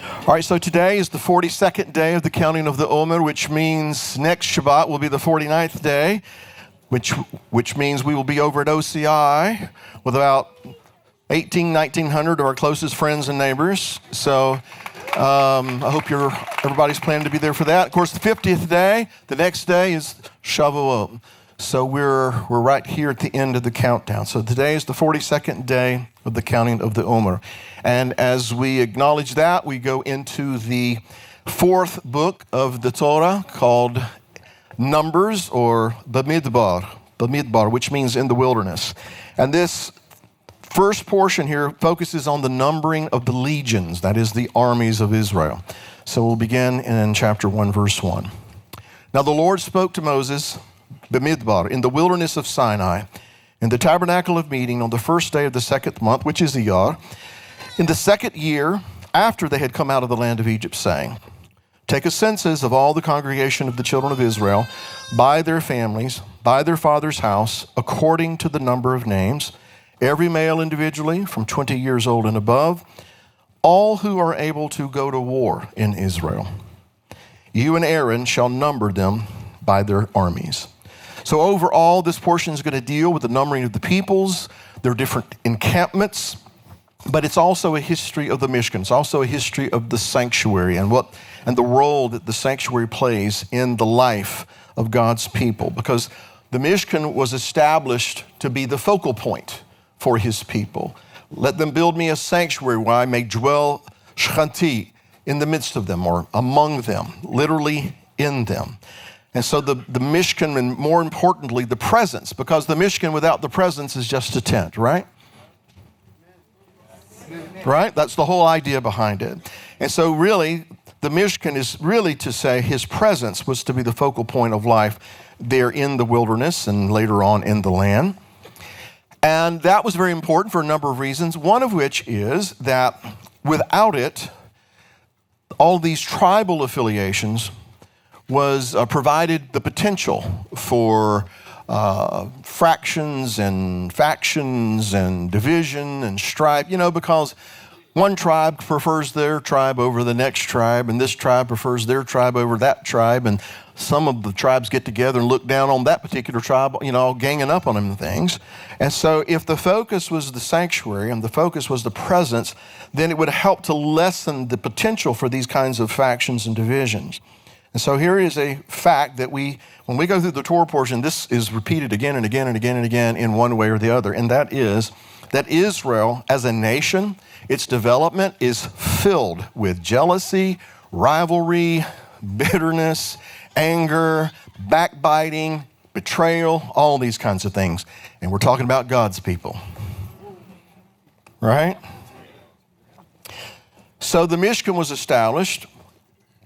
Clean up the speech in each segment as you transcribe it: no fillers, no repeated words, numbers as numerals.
All right, so today is the 42nd day of the counting of the Omer, which means next Shabbat will be the 49th day, which means we will be over at OCI with about 1900 of our closest friends and neighbors. So I hope everybody's planning to be there for that. Of course, the 50th day, the next day is Shavuot. So we're right here at the end of the countdown. So today is the 42nd day of the counting of the Omer. And as we acknowledge that, we go into the fourth book of the Torah called Numbers, or Bamidbar, which means in the wilderness. And this first portion here focuses on the numbering of the legions, that is the armies of Israel. So we'll begin in chapter 1, verse 1. Now the Lord spoke to Moses, Bamidbar, in the wilderness of Sinai, in the tabernacle of meeting on the first day of the second month, which is Iyar, in the second year after they had come out of the land of Egypt, saying, take a census of all the congregation of the children of Israel by their families, by their father's house, according to the number of names, every male individually from 20 years old and above, all who are able to go to war in Israel. You and Aaron shall number them by their armies. So overall, this portion is going to deal with the numbering of the peoples, their different encampments, but it's also a history of the Mishkan. It's also a history of the sanctuary and the role that the sanctuary plays in the life of God's people. Because the Mishkan was established to be the focal point for his people. Let them build me a sanctuary where I may dwell shchanti, in the midst of them, or among them, literally in them. And so the Mishkan, and more importantly, the presence, because the Mishkan without the presence is just a tent, right? Right? That's the whole idea behind it. And so really, the Mishkan is really to say his presence was to be the focal point of life there in the wilderness and later on in the land. And that was very important for a number of reasons, one of which is that without it, all these tribal affiliations was provided the potential for fractions and factions and division and strife, because one tribe prefers their tribe over the next tribe, and this tribe prefers their tribe over that tribe, and some of the tribes get together and look down on that particular tribe, all ganging up on them and things. And so if the focus was the sanctuary and the focus was the presence, then it would help to lessen the potential for these kinds of factions and divisions. And so here is a fact that when we go through the Torah portion, this is repeated again and again and again and again in one way or the other, and that is that Israel as a nation, its development is filled with jealousy, rivalry, bitterness, anger, backbiting, betrayal, all these kinds of things. And we're talking about God's people, right? So the Mishkan was established,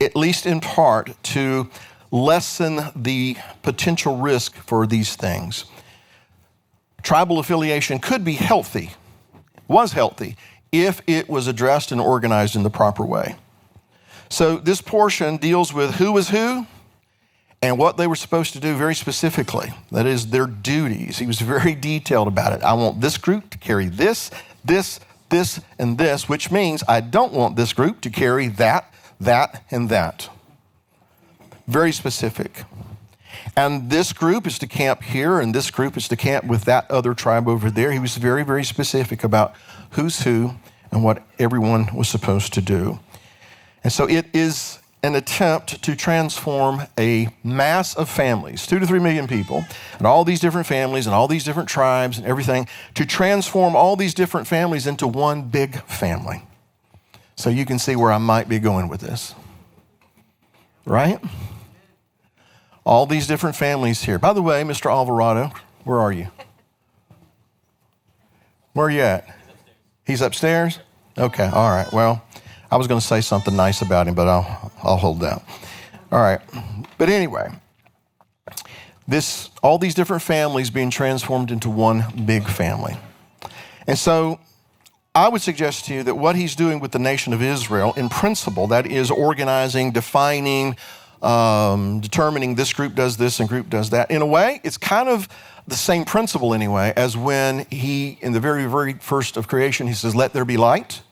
at least in part, to lessen the potential risk for these things. Tribal affiliation could be healthy, was healthy, if it was addressed and organized in the proper way. So this portion deals with who was who and what they were supposed to do very specifically. That is their duties. He was very detailed about it. I want this group to carry this, and this, which means I don't want this group to carry that, and that. Very specific. And this group is to camp here, and this group is to camp with that other tribe over there. He was very, very specific about who's who and what everyone was supposed to do. And so it is an attempt to transform a mass of families, 2 to 3 million people, and all these different families and all these different tribes and everything, to transform all these different families into one big family. So you can see where I might be going with this, right? All these different families here. By the way, Mr. Alvarado, where are you? Where are you at? He's upstairs? Okay, all right. Well, I was going to say something nice about him, but I'll hold that. All right. But anyway, all these different families being transformed into one big family. And so I would suggest to you that what he's doing with the nation of Israel, in principle, that is organizing, defining, determining this group does this and group does that. In a way, it's kind of the same principle anyway as when he, in the very, very first of creation, he says, let there be light.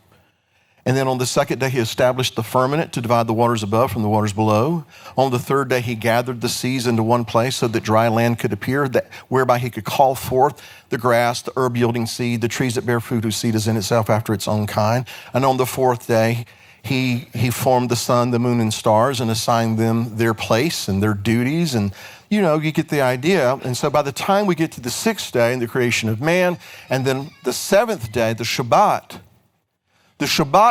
And then on the second day, he established the firmament to divide the waters above from the waters below. On the third day, he gathered the seas into one place so that dry land could appear, whereby he could call forth the grass, the herb-yielding seed, the trees that bear fruit whose seed is in itself after its own kind. And on the fourth day, he formed the sun, the moon, and stars and assigned them their place and their duties. And, you get the idea. And so by the time we get to the sixth day in the creation of man, and then the seventh day, the Shabbat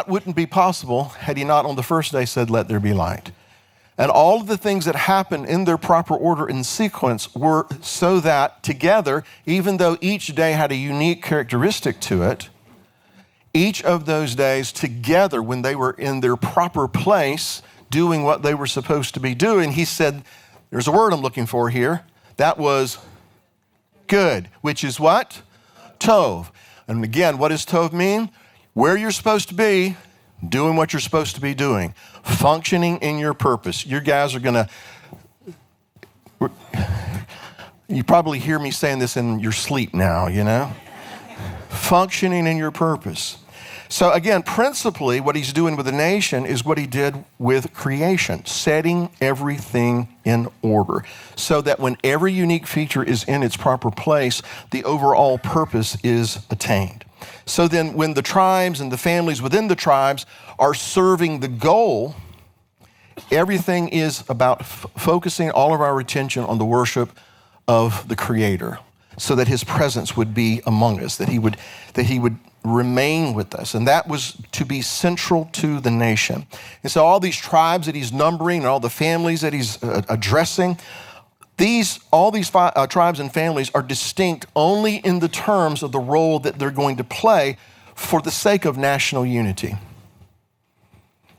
wouldn't be possible had he not on the first day said, let there be light. And all of the things that happened in their proper order and sequence were so that together, even though each day had a unique characteristic to it, each of those days together, when they were in their proper place, doing what they were supposed to be doing, he said, there's a word I'm looking for here, that was good, which is what? Tov. And again, what does Tov mean? Where you're supposed to be, doing what you're supposed to be doing, functioning in your purpose. You guys are you probably hear me saying this in your sleep now, functioning in your purpose. So again, principally what he's doing with the nation is what he did with creation, setting everything in order so that when every unique feature is in its proper place, the overall purpose is attained. So then when the tribes and the families within the tribes are serving the goal, everything is about focusing all of our attention on the worship of the Creator so that his presence would be among us, that he would remain with us. And that was to be central to the nation. And so all these tribes that he's numbering and all the families that he's addressing, all these tribes and families are distinct only in the terms of the role that they're going to play for the sake of national unity.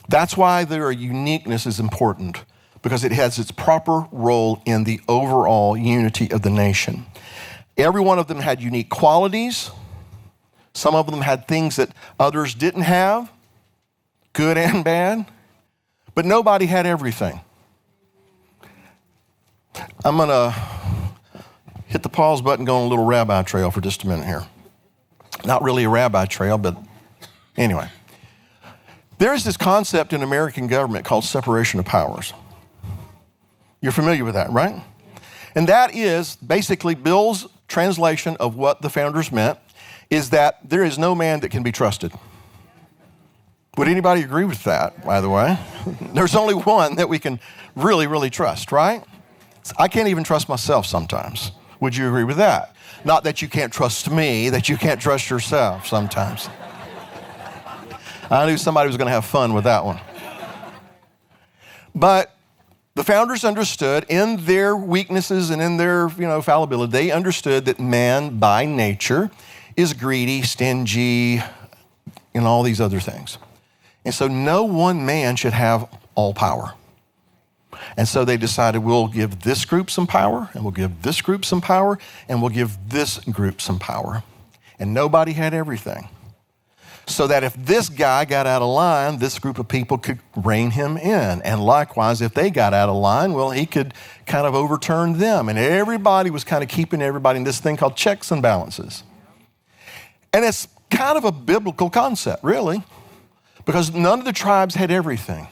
That's why their uniqueness is important, because it has its proper role in the overall unity of the nation. Every one of them had unique qualities. Some of them had things that others didn't have, good and bad, but nobody had everything. I'm going to hit the pause button, go on a little rabbi trail for just a minute here. Not really a rabbi trail, but anyway. There is this concept in American government called separation of powers. You're familiar with that, right? And that is basically Bill's translation of what the founders meant, is that there is no man that can be trusted. Would anybody agree with that, by the way? There's only one that we can really, really trust, right? I can't even trust myself sometimes. Would you agree with that? Not that you can't trust me, that you can't trust yourself sometimes. I knew somebody was going to have fun with that one. But the founders understood in their weaknesses and in their, fallibility, they understood that man by nature is greedy, stingy, and all these other things. And so no one man should have all power. And so they decided we'll give this group some power, and we'll give this group some power, and we'll give this group some power. And nobody had everything. So that if this guy got out of line, this group of people could rein him in. And likewise, if they got out of line, well, he could kind of overturn them. And everybody was kind of keeping everybody in this thing called checks and balances. And it's kind of a biblical concept, really, because none of the tribes had everything.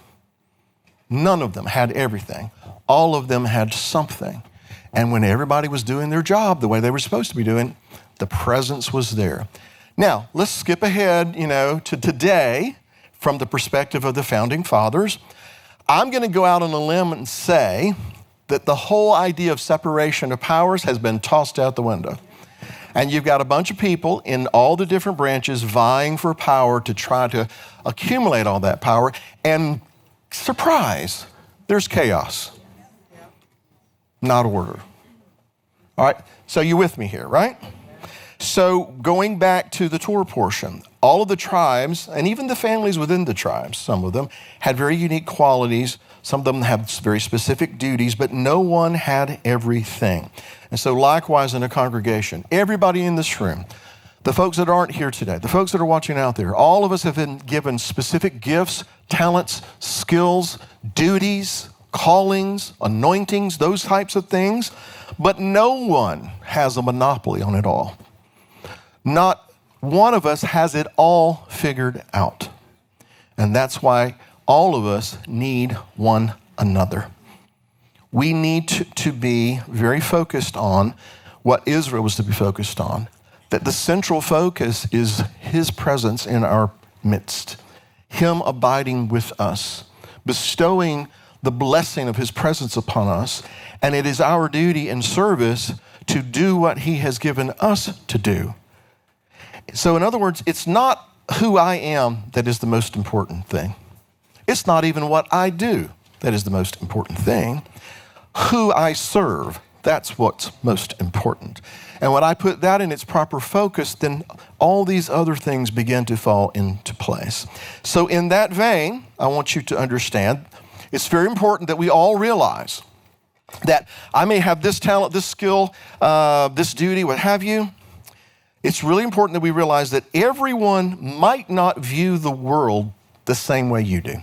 None of them had everything. All of them had something. And when everybody was doing their job the way they were supposed to be doing, the presence was there. Now, let's skip ahead, to today from the perspective of the founding fathers. I'm going to go out on a limb and say that the whole idea of separation of powers has been tossed out the window. And you've got a bunch of people in all the different branches vying for power to try to accumulate all that power. And surprise, there's chaos, not order. All right, so you with me here, right? So going back to the Torah portion, all of the tribes, and even the families within the tribes, some of them, had very unique qualities. Some of them had very specific duties, but no one had everything. And so likewise in a congregation, everybody in this room, the folks that aren't here today, the folks that are watching out there, all of us have been given specific gifts, talents, skills, duties, callings, anointings, those types of things, but no one has a monopoly on it all. Not one of us has it all figured out. And that's why all of us need one another. We need to be very focused on what Israel was to be focused on, that the central focus is his presence in our midst, him abiding with us, bestowing the blessing of his presence upon us, and it is our duty and service to do what he has given us to do. So in other words, it's not who I am that is the most important thing. It's not even what I do that is the most important thing. Who I serve, that's what's most important. And when I put that in its proper focus, then all these other things begin to fall into place. So in that vein, I want you to understand, it's very important that we all realize that I may have this talent, this skill, this duty, what have you. It's really important that we realize that everyone might not view the world the same way you do.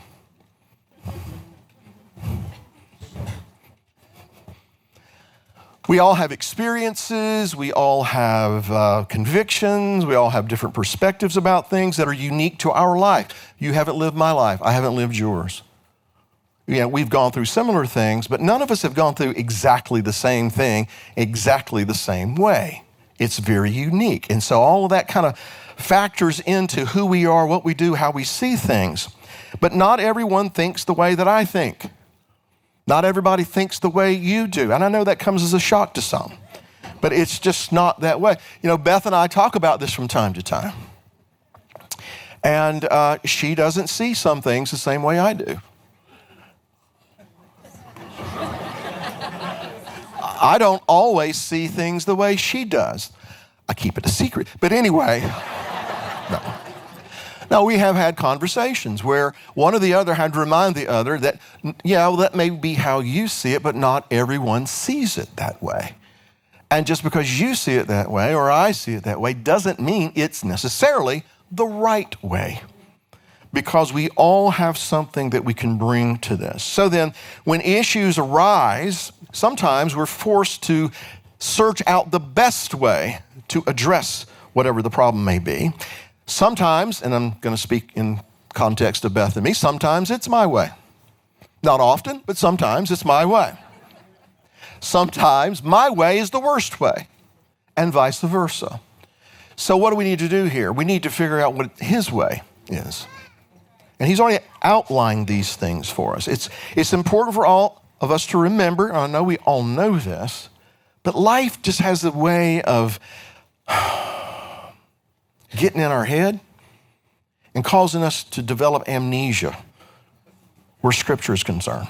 We all have experiences, we all have convictions, we all have different perspectives about things that are unique to our life. You haven't lived my life, I haven't lived yours. We've gone through similar things, but none of us have gone through exactly the same thing, exactly the same way. It's very unique. And so all of that kind of factors into who we are, what we do, how we see things. But not everyone thinks the way that I think. Not everybody thinks the way you do. And I know that comes as a shock to some, but it's just not that way. Beth and I talk about this from time to time. And she doesn't see some things the same way I do. I don't always see things the way she does. I keep it a secret. But anyway, no. Now, we have had conversations where one or the other had to remind the other that, that may be how you see it, but not everyone sees it that way. And just because you see it that way or I see it that way doesn't mean it's necessarily the right way, because we all have something that we can bring to this. So then when issues arise, sometimes we're forced to search out the best way to address whatever the problem may be. Sometimes, and I'm going to speak in context of Beth and me, sometimes it's my way. Not often, but sometimes it's my way. Sometimes my way is the worst way, and vice versa. So what do we need to do here? We need to figure out what his way is. And he's already outlined these things for us. It's important for all of us to remember, and I know we all know this, but life just has a way of getting in our head and causing us to develop amnesia where Scripture is concerned.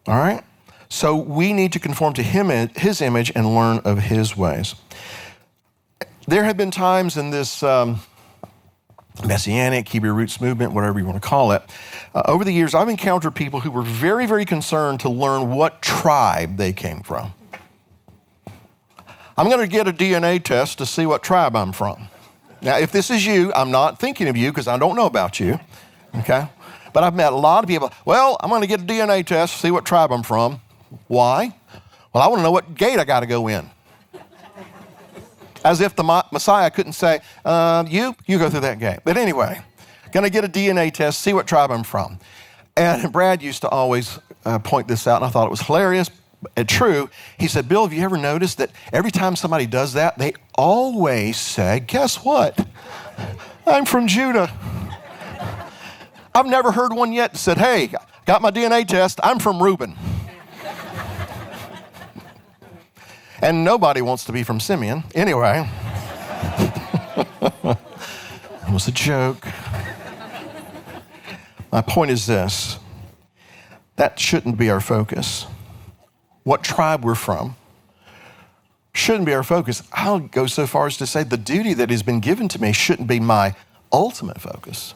All right? So we need to conform to his image and learn of his ways. There have been times in this Messianic, Hebrew roots movement, whatever you want to call it, over the years I've encountered people who were very, very concerned to learn what tribe they came from. I'm going to get a DNA test to see what tribe I'm from. Now, if this is you, I'm not thinking of you because I don't know about you, okay? But I've met a lot of people, I'm going to get a DNA test to see what tribe I'm from. Why? Well, I want to know what gate I got to go in. As if the Messiah couldn't say, you go through that gate. But anyway, going to get a DNA test, see what tribe I'm from. And Brad used to always point this out, and I thought it was hilarious and true. He said, Bill, have you ever noticed that every time somebody does that, they always say, guess what? I'm from Judah. I've never heard one yet that said, hey, got my DNA test, I'm from Reuben. And nobody wants to be from Simeon. Anyway, it was a joke. My point is this. That shouldn't be our focus. What tribe we're from shouldn't be our focus. I'll go so far as to say the duty that has been given to me shouldn't be my ultimate focus.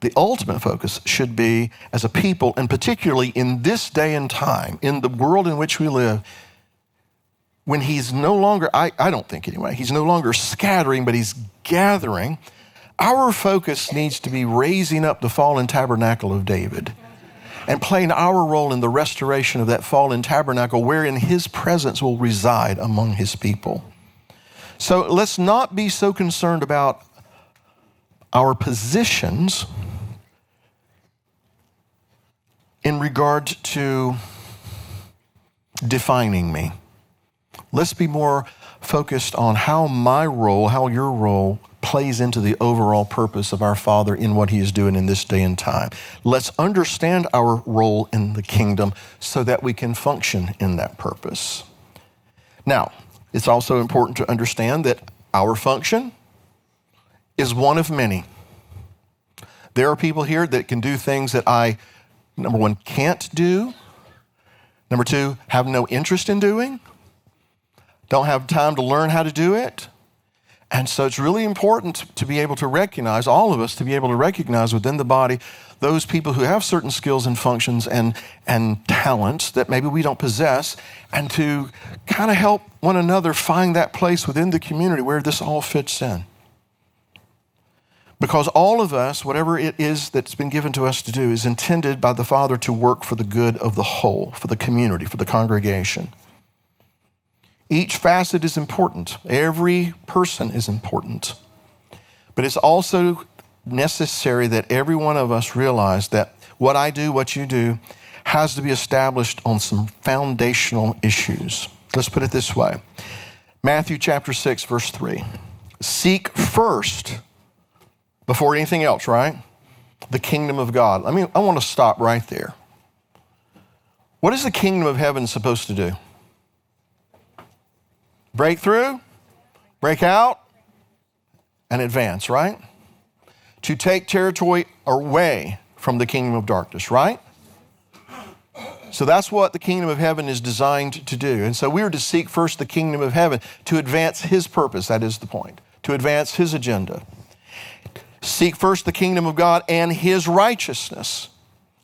The ultimate focus should be, as a people, and particularly in this day and time, in the world in which we live, when he's no longer, I don't think anyway, he's no longer scattering, but he's gathering, our focus needs to be raising up the fallen tabernacle of David and playing our role in the restoration of that fallen tabernacle wherein his presence will reside among his people. So let's not be so concerned about our positions in regard to defining me. Let's be more focused on how my role, how your role plays into the overall purpose of our Father in what he is doing in this day and time. Let's understand our role in the kingdom so that we can function in that purpose. Now, it's also important to understand that our function is one of many. There are people here that can do things that I, number one, can't do. Number two, have no interest in doing. Don't have time to learn how to do it. And so it's really important to be able to recognize, all of us to be able to recognize within the body those people who have certain skills and functions and talents that maybe we don't possess, and to kind of help one another find that place within the community where this all fits in. Because all of us, whatever it is that's been given to us to do, is intended by the Father to work for the good of the whole, for the community, for the congregation. Each facet is important. Every person is important. But it's also necessary that every one of us realize that what I do, what you do, has to be established on some foundational issues. Let's put it this way. Matthew chapter 6, verse 3. Seek first, before anything else, right? The kingdom of God. I want to stop right there. What is the kingdom of heaven supposed to do? Break through, break out, and advance, right? To take territory away from the kingdom of darkness, right? So that's what the kingdom of heaven is designed to do. And so we are to seek first the kingdom of heaven to advance his purpose. That is the point. To advance his agenda. Seek first the kingdom of God and his righteousness.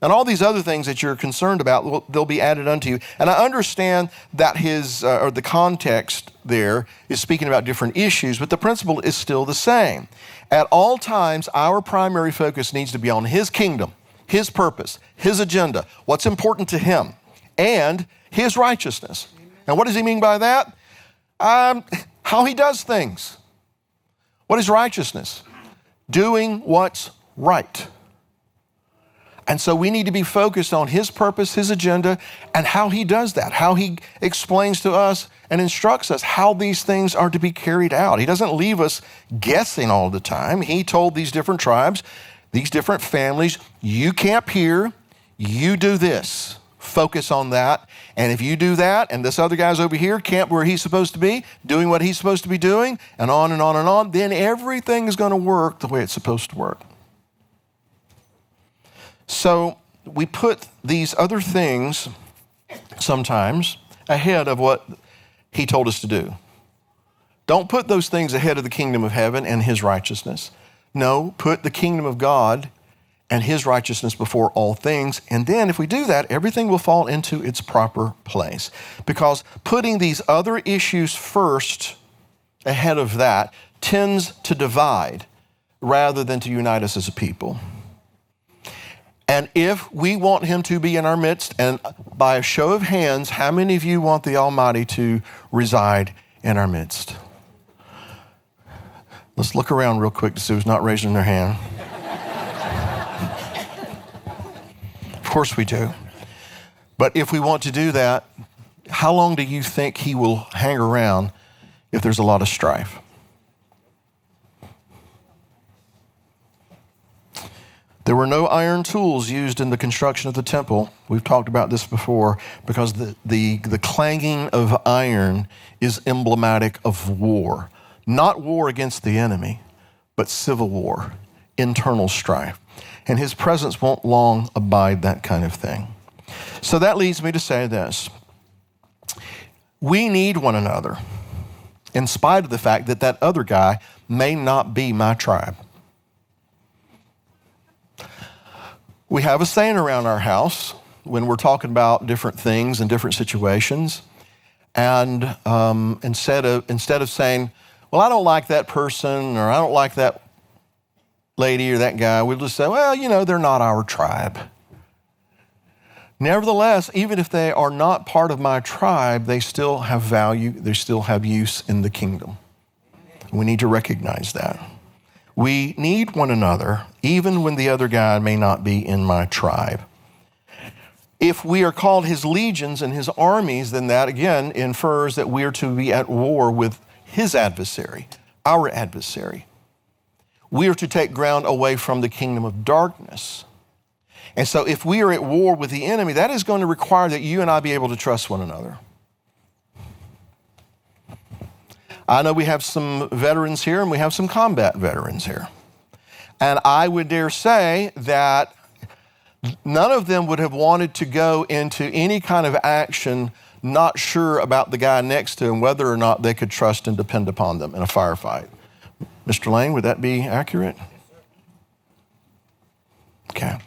And all these other things that you're concerned about, they'll be added unto you. And I understand that the context there is speaking about different issues, but the principle is still the same. At all times, our primary focus needs to be on his kingdom, his purpose, his agenda, what's important to him, and his righteousness. And what does he mean by that? How he does things. What is righteousness? Doing what's right. And so we need to be focused on his purpose, his agenda, and how he does that, how he explains to us and instructs us how these things are to be carried out. He doesn't leave us guessing all the time. He told these different tribes, these different families, you camp here, you do this, focus on that. And if you do that, and this other guy's over here, camp where he's supposed to be, doing what he's supposed to be doing, and on and on and on, then everything is going to work the way it's supposed to work. So we put these other things sometimes ahead of what he told us to do. Don't put those things ahead of the kingdom of heaven and his righteousness. No, put the kingdom of God and his righteousness before all things. And then if we do that, everything will fall into its proper place. Because putting these other issues first ahead of that tends to divide rather than to unite us as a people. And if we want him to be in our midst, and by a show of hands, how many of you want the Almighty to reside in our midst? Let's look around real quick to see who's not raising their hand. Of course we do. But if we want to do that, how long do you think he will hang around if there's a lot of strife? There were no iron tools used in the construction of the temple. We've talked about this before, because the clanging of iron is emblematic of war. Not war against the enemy, but civil war, internal strife. And his presence won't long abide that kind of thing. So that leads me to say this. We need one another, in spite of the fact that that other guy may not be my tribe. We have a saying around our house when we're talking about different things and different situations. And instead of saying, well, I don't like that person, or I don't like that lady or that guy, we'll just say, well, they're not our tribe. Nevertheless, even if they are not part of my tribe, they still have value, they still have use in the kingdom. We need to recognize that. We need one another, even when the other guy may not be in my tribe. If we are called his legions and his armies, then that again infers that we are to be at war with his adversary, our adversary. We are to take ground away from the kingdom of darkness. And so if we are at war with the enemy, that is going to require that you and I be able to trust one another. I know we have some veterans here and we have some combat veterans here. And I would dare say that none of them would have wanted to go into any kind of action not sure about the guy next to him, whether or not they could trust and depend upon them in a firefight. Mr. Lane, would that be accurate? Okay.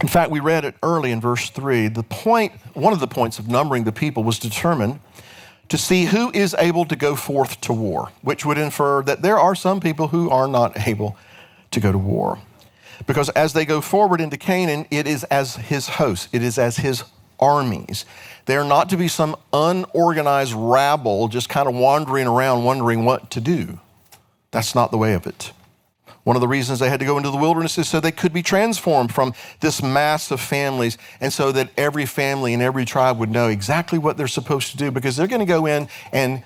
In fact, we read it early in verse 3. One of the points of numbering the people was determined to see who is able to go forth to war, which would infer that there are some people who are not able to go to war. Because as they go forward into Canaan, it is as his hosts, it is as his armies. They are not to be some unorganized rabble just kind of wandering around wondering what to do. That's not the way of it. One of the reasons they had to go into the wilderness is so they could be transformed from this mass of families, and so that every family and every tribe would know exactly what they're supposed to do, because they're going to go in and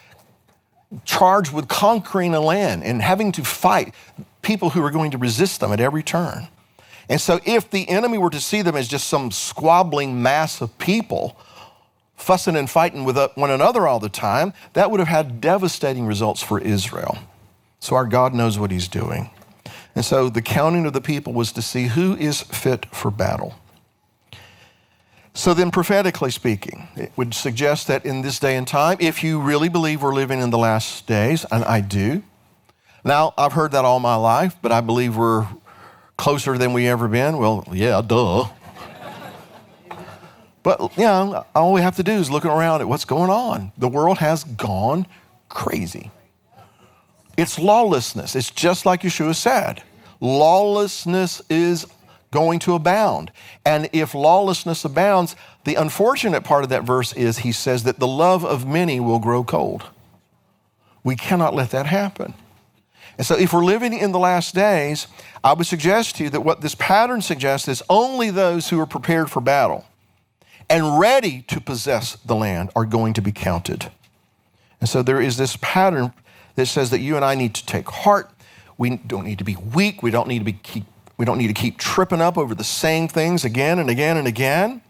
charge with conquering a land and having to fight people who are going to resist them at every turn. And so if the enemy were to see them as just some squabbling mass of people fussing and fighting with one another all the time, that would have had devastating results for Israel. So our God knows what he's doing. And so the counting of the people was to see who is fit for battle. So then, prophetically speaking, it would suggest that in this day and time, if you really believe we're living in the last days, and I do. Now, I've heard that all my life, but I believe we're closer than we ever been. Well, yeah, duh. But, all we have to do is look around at what's going on. The world has gone crazy. It's lawlessness. It's just like Yeshua said. Lawlessness is going to abound. And if lawlessness abounds, the unfortunate part of that verse is he says that the love of many will grow cold. We cannot let that happen. And so if we're living in the last days, I would suggest to you that what this pattern suggests is only those who are prepared for battle and ready to possess the land are going to be counted. And so there is this pattern that says that you and I need to take heart. We don't need to be weak. We don't need to keep tripping up over the same things again and again and again.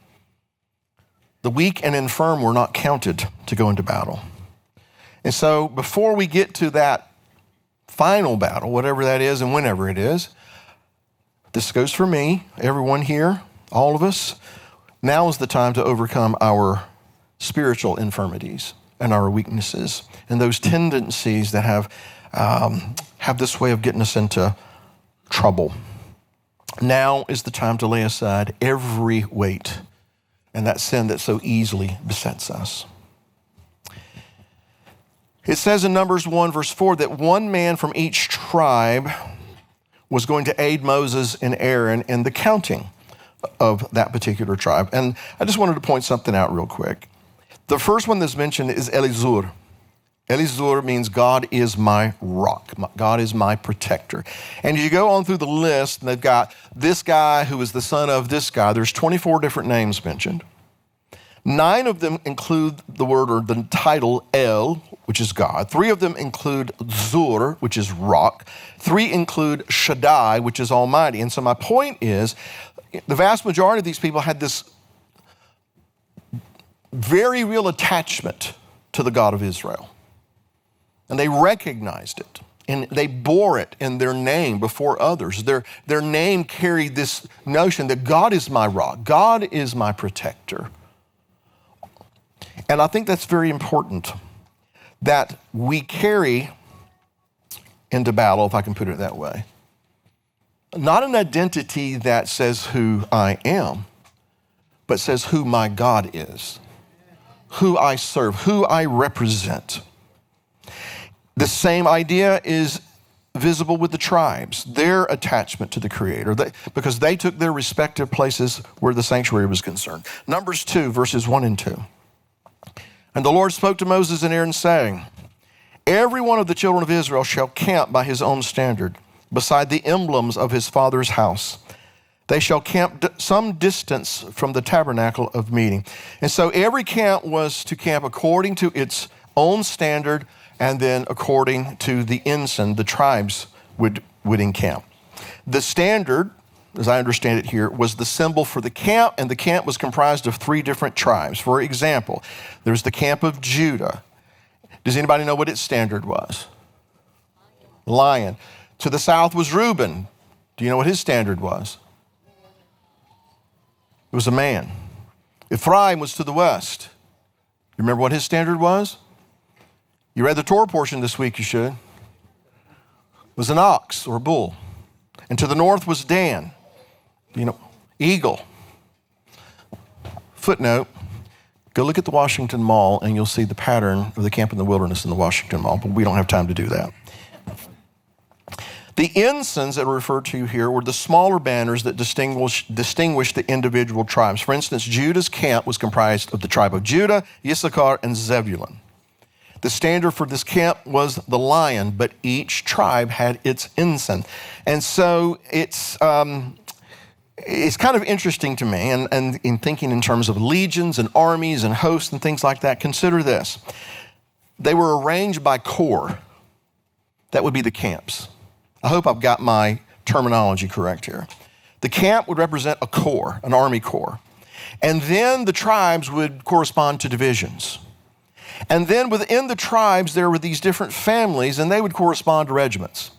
The weak and infirm were not counted to go into battle. And so before we get to that final battle, whatever that is and whenever it is, this goes for me, everyone here, all of us. Now is the time to overcome our spiritual infirmities and our weaknesses and those tendencies that have this way of getting us into trouble. Now is the time to lay aside every weight and that sin that so easily besets us. It says in Numbers 1, verse 4, that one man from each tribe was going to aid Moses and Aaron in the counting of that particular tribe. And I just wanted to point something out real quick. The first one that's mentioned is Elizur. Elizur means God is my rock. God is my protector. And as you go on through the list, they've got this guy who is the son of this guy. There's 24 different names mentioned. 9 of them include the word or the title El, which is God. 3 of them include Zur, which is rock. 3 include Shaddai, which is almighty. And so my point is, the vast majority of these people had this very real attachment to the God of Israel. And they recognized it. And they bore it in their name before others. Their name carried this notion that God is my rock. God is my protector. And I think that's very important that we carry into battle, if I can put it that way. Not an identity that says who I am, but says who my God is, who I serve, who I represent. The same idea is visible with the tribes, their attachment to the Creator, because they took their respective places where the sanctuary was concerned. Numbers 2, verses 1 and 2. And the Lord spoke to Moses and Aaron, saying, every one of the children of Israel shall camp by his own standard, beside the emblems of his father's house. They shall camp some distance from the tabernacle of meeting. And so every camp was to camp according to its own standard, and then according to the ensign, the tribes would encamp. The standard, as I understand it here, was the symbol for the camp, and the camp was comprised of 3 different tribes. For example, there's the camp of Judah. Does anybody know what its standard was? Lion. To the south was Reuben. Do you know what his standard was? It was a man. Ephraim was to the west. You remember what his standard was? You read the Torah portion this week, you should. It was an ox or a bull. And to the north was Dan, eagle. Footnote, go look at the Washington Mall and you'll see the pattern of the camp in the wilderness in the Washington Mall, but we don't have time to do that. The ensigns that are referred to here were the smaller banners that distinguish the individual tribes. For instance, Judah's camp was comprised of the tribe of Judah, Issachar, and Zebulun. The standard for this camp was the lion, but each tribe had its ensign. And so it's kind of interesting to me, and in thinking in terms of legions and armies and hosts and things like that, consider this. They were arranged by corps. That would be the camps. I hope I've got my terminology correct here. The camp would represent a corps, an army corps. And then the tribes would correspond to divisions. And then within the tribes, there were these different families, and they would correspond to regiments.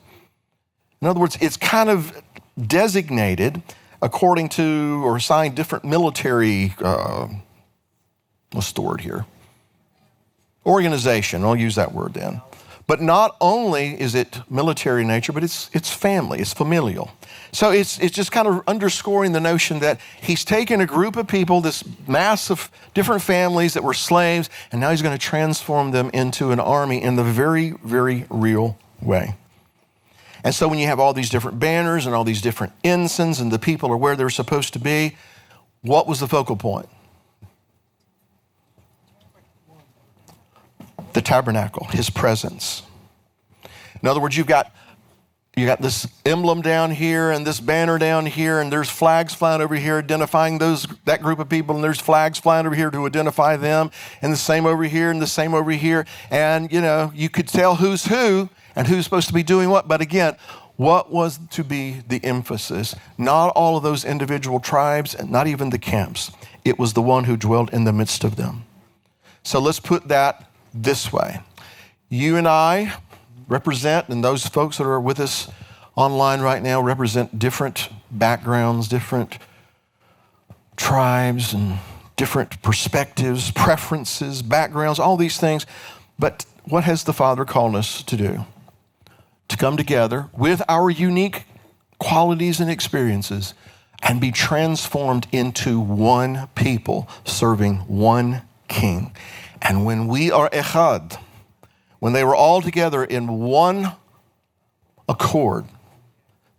In other words, it's kind of designated according to or assigned different military, what's the word here? Organization, I'll use that word then. But not only is it military in nature, but it's family, it's familial. So it's just kind of underscoring the notion that he's taken a group of people, this mass of different families that were slaves, and now he's going to transform them into an army in the very, very real way. And so when you have all these different banners and all these different ensigns and the people are where they're supposed to be, what was the focal point? The tabernacle, his presence. In other words, you got this emblem down here and this banner down here, and there's flags flying over here identifying that group of people, and there's flags flying over here to identify them, and the same over here and the same over here. And you could tell who's who and who's supposed to be doing what. But again, what was to be the emphasis? Not all of those individual tribes, and not even the camps. It was the one who dwelt in the midst of them. So let's put that this way. You and I represent, and those folks that are with us online right now represent different backgrounds, different tribes, and different perspectives, preferences, backgrounds, all these things. But what has the Father called us to do? To come together with our unique qualities and experiences and be transformed into one people serving one King. And when we are echad, when they were all together in one accord,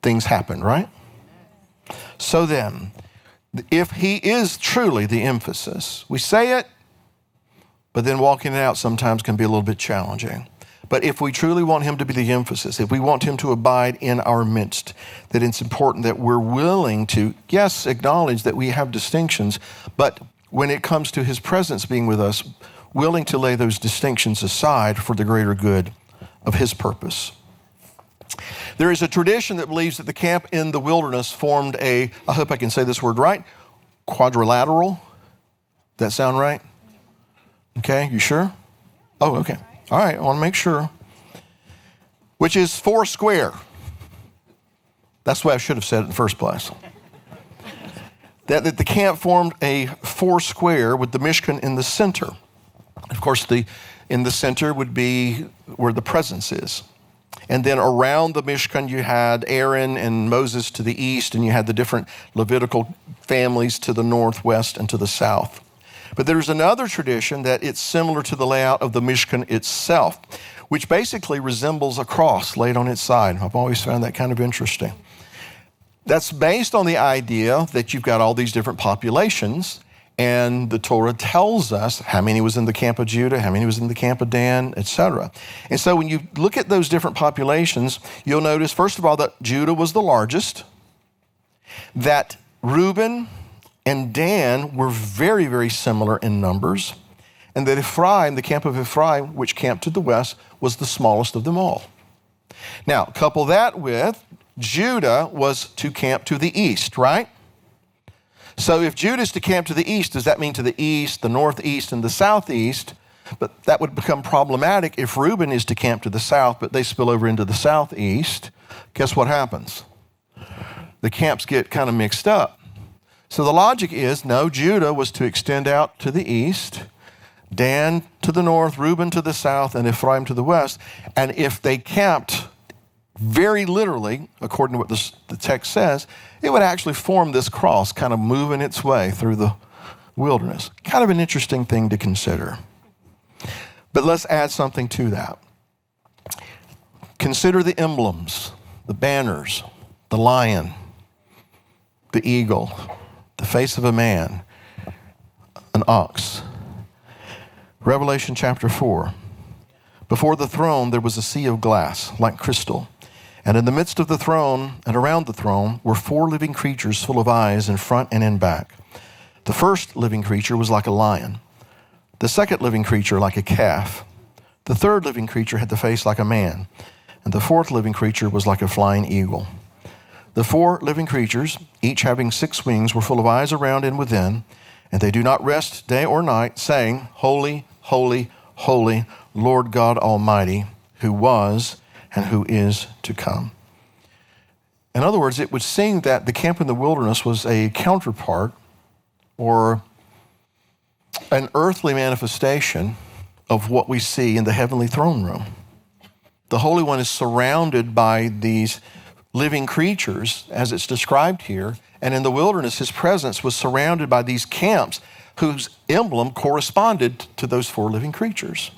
things happen, right? So then, if he is truly the emphasis, we say it, but then walking it out sometimes can be a little bit challenging. But if we truly want him to be the emphasis, if we want him to abide in our midst, that it's important that we're willing to, yes, acknowledge that we have distinctions, but when it comes to his presence being with us, willing to lay those distinctions aside for the greater good of his purpose. There is a tradition that believes that the camp in the wilderness formed I hope I can say this word right, quadrilateral. That sound right? Okay, you sure? Oh, okay. All right, I want to make sure. Which is 4 square. That's the way I should have said it in the first place. That the camp formed a 4 square with the Mishkan in the center. Of course, in the center would be where the presence is. And then around the Mishkan, you had Aaron and Moses to the east, and you had the different Levitical families to the northwest and to the south. But there's another tradition that it's similar to the layout of the Mishkan itself, which basically resembles a cross laid on its side. I've always found that kind of interesting. That's based on the idea that you've got all these different populations, and the Torah tells us how many was in the camp of Judah, how many was in the camp of Dan, etc. And so when you look at those different populations, you'll notice, first of all, that Judah was the largest, that Reuben and Dan were very, very similar in numbers, and that Ephraim, the camp of Ephraim, which camped to the west, was the smallest of them all. Now, couple that with Judah was to camp to the east, right? So if Judah is to camp to the east, does that mean to the east, the northeast, and the southeast? But that would become problematic if Reuben is to camp to the south, but they spill over into the southeast. Guess what happens? The camps get kind of mixed up. So the logic is, no, Judah was to extend out to the east, Dan to the north, Reuben to the south, and Ephraim to the west. And if they camped very literally, according to what the text says, it would actually form this cross, kind of moving its way through the wilderness. Kind of an interesting thing to consider. But let's add something to that. Consider the emblems, the banners, the lion, the eagle, the face of a man, an ox. Revelation chapter 4. Before the throne there was a sea of glass, like crystal. And in the midst of the throne and around the throne were 4 living creatures full of eyes in front and in back. The first living creature was like a lion. The second living creature like a calf. The third living creature had the face like a man. And the fourth living creature was like a flying eagle. The 4 living creatures, each having 6 wings, were full of eyes around and within, and they do not rest day or night, saying, Holy, holy, holy, Lord God Almighty, who was and who is to come. In other words, it would seem that the camp in the wilderness was a counterpart or an earthly manifestation of what we see in the heavenly throne room. The Holy One is surrounded by these living creatures, as it's described here, and in the wilderness, his presence was surrounded by these camps whose emblem corresponded to those 4 living creatures.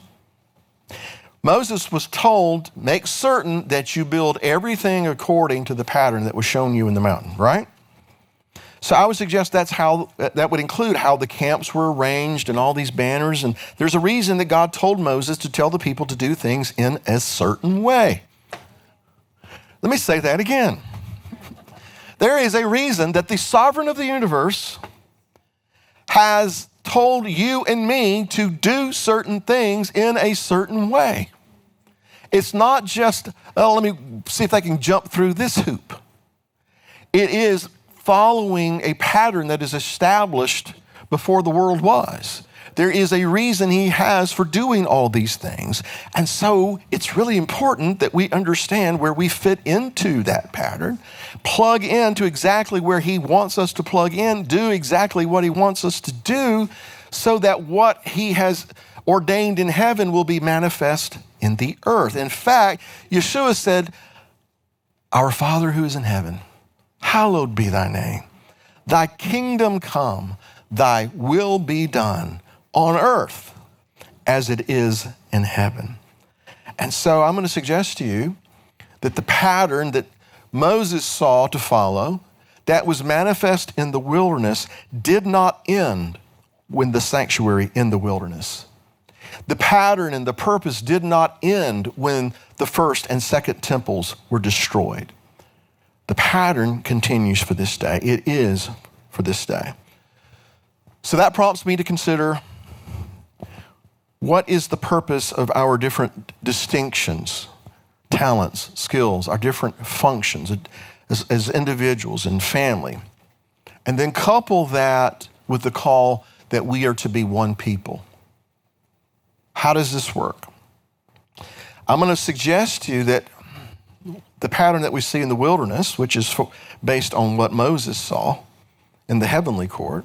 Moses was told, make certain that you build everything according to the pattern that was shown you in the mountain, right? So I would suggest that would include how the camps were arranged and all these banners. And there's a reason that God told Moses to tell the people to do things in a certain way. Let me say that again. There is a reason that the sovereign of the universe has told you and me to do certain things in a certain way. It's not just, let me see if I can jump through this hoop. It is following a pattern that is established before the world was. There is a reason he has for doing all these things. And so it's really important that we understand where we fit into that pattern, plug into exactly where he wants us to plug in, do exactly what he wants us to do, so that what he has ordained in heaven will be manifest in the earth. In fact, Yeshua said, Our Father who is in heaven, hallowed be thy name. Thy kingdom come, thy will be done on earth as it is in heaven. And so I'm going to suggest to you that the pattern that Moses saw to follow, that was manifest in the wilderness, did not end when the sanctuary in the wilderness. The pattern and the purpose did not end when the first and second temples were destroyed. The pattern continues for this day. It is for this day. So that prompts me to consider, what is the purpose of our different distinctions, talents, skills, our different functions as individuals and family? And then couple that with the call that we are to be one people. How does this work? I'm going to suggest to you that the pattern that we see in the wilderness, which is based on what Moses saw in the heavenly court,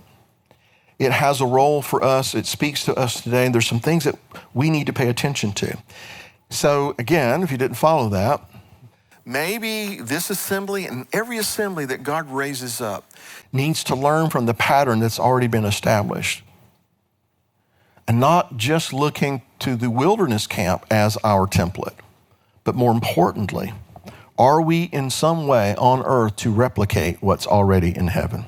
it has a role for us. It speaks to us today, and there's some things that we need to pay attention to. So again, if you didn't follow that, maybe this assembly and every assembly that God raises up needs to learn from the pattern that's already been established, and not just looking to the wilderness camp as our template, but more importantly, are we in some way on earth to replicate what's already in heaven?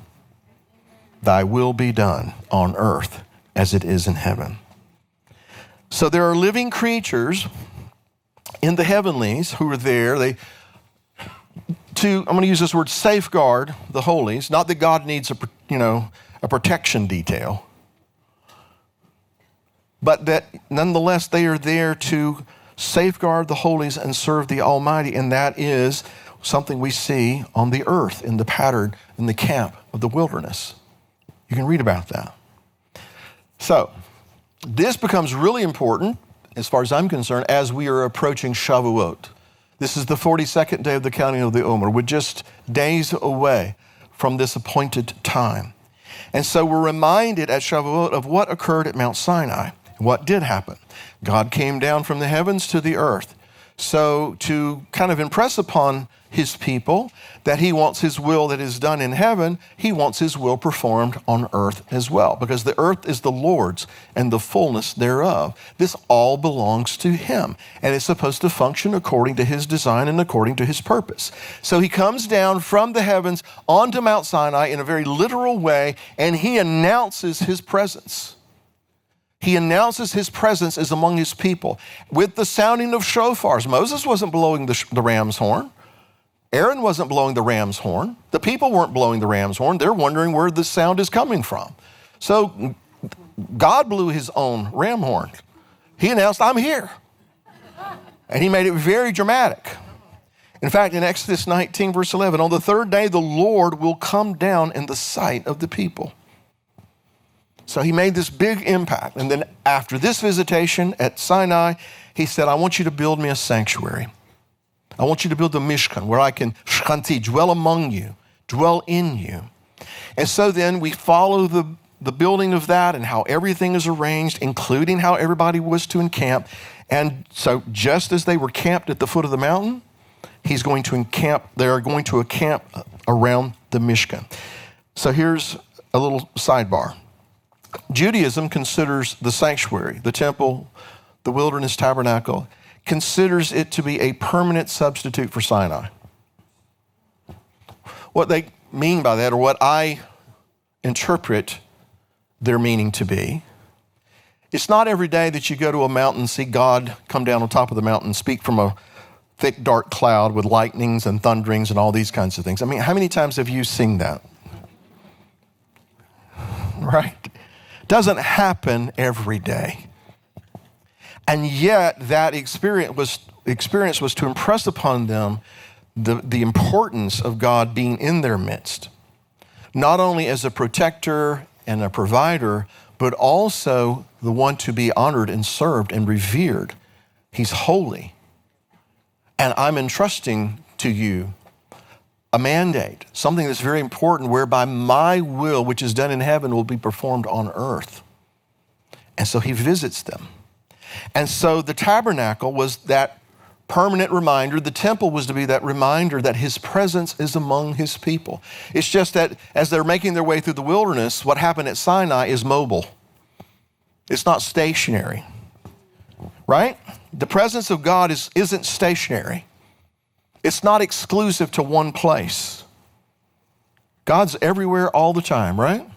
Thy will be done on earth as it is in heaven. So there are living creatures in the heavenlies who are there. I'm going to use this word, safeguard the holies. Not that God needs a protection detail, but that nonetheless they are there to safeguard the holies and serve the Almighty. And that is something we see on the earth in the pattern in the camp of the wilderness. You can read about that. So this becomes really important, as far as I'm concerned, as we are approaching Shavuot. This is the 42nd day of the counting of the Omer. We're just days away from this appointed time. And so we're reminded at Shavuot of what occurred at Mount Sinai. What did happen? God came down from the heavens to the earth. So to kind of impress upon his people that he wants his will that is done in heaven, he wants his will performed on earth as well, because the earth is the Lord's and the fullness thereof. This all belongs to him, and it's supposed to function according to his design and according to his purpose. So he comes down from the heavens onto Mount Sinai in a very literal way, and he announces his presence. He announces his presence is among his people with the sounding of shofars. Moses wasn't blowing the ram's horn. Aaron wasn't blowing the ram's horn. The people weren't blowing the ram's horn. They're wondering where the sound is coming from. So God blew his own ram horn. He announced, I'm here. And he made it very dramatic. In fact, in Exodus 19, verse 11, on the third day, the Lord will come down in the sight of the people. So he made this big impact. And then after this visitation at Sinai, he said, I want you to build me a sanctuary. I want you to build the Mishkan where I can shchanti, dwell among you, dwell in you. And so then we follow the building of that and how everything is arranged, including how everybody was to encamp. And so just as they were camped at the foot of the mountain, they are going to encamp around the Mishkan. So here's a little sidebar. Judaism considers the sanctuary, the temple, the wilderness tabernacle, considers it to be a permanent substitute for Sinai. What they mean by that, or what I interpret their meaning to be, it's not every day that you go to a mountain and see God come down on top of the mountain, speak from a thick, dark cloud with lightnings and thunderings and all these kinds of things. I mean, how many times have you seen that? Right? Doesn't happen every day. And yet that experience was to impress upon them the importance of God being in their midst, not only as a protector and a provider, but also the one to be honored and served and revered. He's holy. And I'm entrusting to you a mandate, something that's very important, whereby my will, which is done in heaven, will be performed on earth. And so he visits them. And so the tabernacle was that permanent reminder. The temple was to be that reminder that his presence is among his people. It's just that as they're making their way through the wilderness, what happened at Sinai is mobile. It's not stationary, right? The presence of God isn't stationary. It's not exclusive to one place. God's everywhere all the time, right?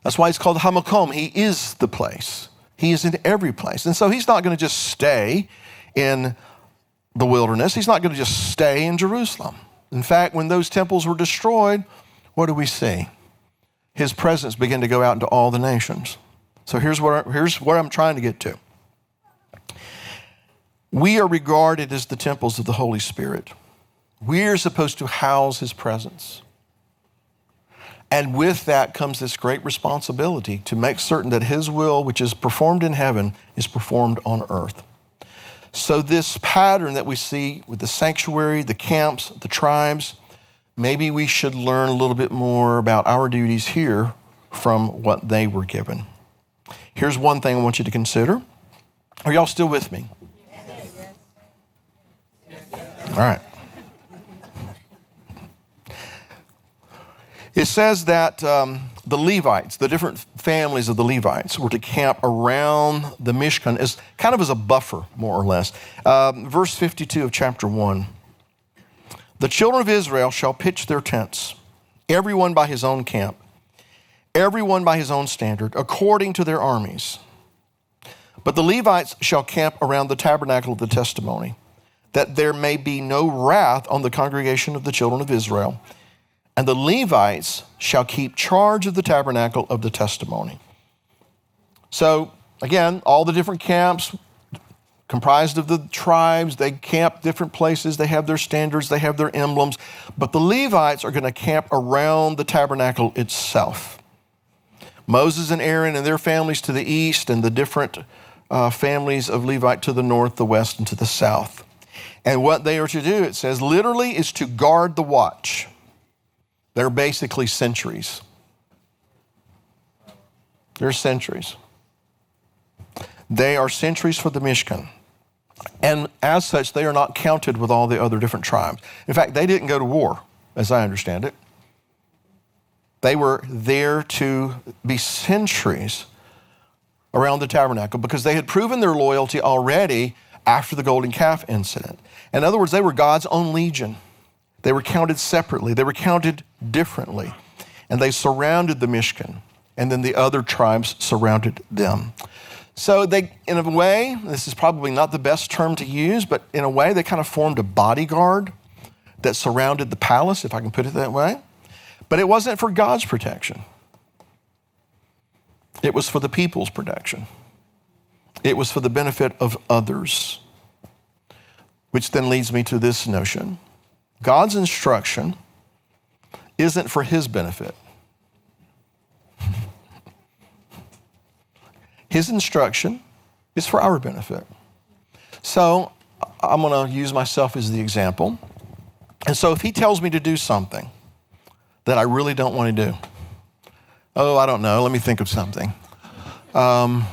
That's why it's called Hamakom. He is the place. He is in every place. And so he's not going to just stay in the wilderness. He's not going to just stay in Jerusalem. In fact, when those temples were destroyed, what do we see? His presence began to go out into all the nations. So here's what I'm trying to get to. We are regarded as the temples of the Holy Spirit. We are supposed to house his presence. And with that comes this great responsibility to make certain that his will, which is performed in heaven, is performed on earth. So this pattern that we see with the sanctuary, the camps, the tribes, maybe we should learn a little bit more about our duties here from what they were given. Here's one thing I want you to consider. Are y'all still with me? All right. It says that the Levites, the different families of the Levites, were to camp around the Mishkan as kind of as a buffer, more or less. Verse 52 of chapter 1. The children of Israel shall pitch their tents, everyone by his own camp, everyone by his own standard, according to their armies. But the Levites shall camp around the tabernacle of the testimony, that there may be no wrath on the congregation of the children of Israel. And the Levites shall keep charge of the tabernacle of the testimony. So again, all the different camps comprised of the tribes, they camp different places, they have their standards, they have their emblems, but the Levites are going to camp around the tabernacle itself. Moses and Aaron and their families to the east, and the different families of Levite to the north, the west, and to the south. And what they are to do, it says, literally is to guard the watch. They're basically sentries. They're sentries. They are sentries for the Mishkan. And as such, they are not counted with all the other different tribes. In fact, they didn't go to war, as I understand it. They were there to be sentries around the tabernacle because they had proven their loyalty already after the golden calf incident. In other words, they were God's own legion. They were counted separately. They were counted differently. And they surrounded the Mishkan. And then the other tribes surrounded them. So they, in a way, this is probably not the best term to use, but in a way they kind of formed a bodyguard that surrounded the palace, if I can put it that way. But it wasn't for God's protection. It was for the people's protection. It was for the benefit of others. Which then leads me to this notion. God's instruction isn't for his benefit. His instruction is for our benefit. So I'm going to use myself as the example. And so if he tells me to do something that I really don't want to do, I don't know, let me think of something. Anyway,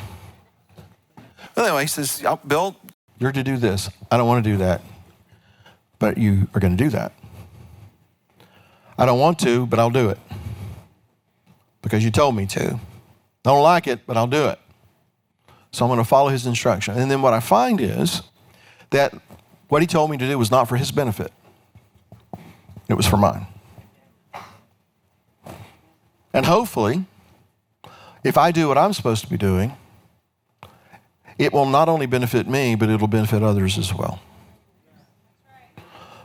he says, Bill, you're to do this. I don't want to do that, but you are going to do that. I don't want to, but I'll do it because you told me to. I don't like it, but I'll do it. So I'm going to follow his instruction. And then what I find is that what he told me to do was not for his benefit. It was for mine. And hopefully, if I do what I'm supposed to be doing, it will not only benefit me, but it'll benefit others as well.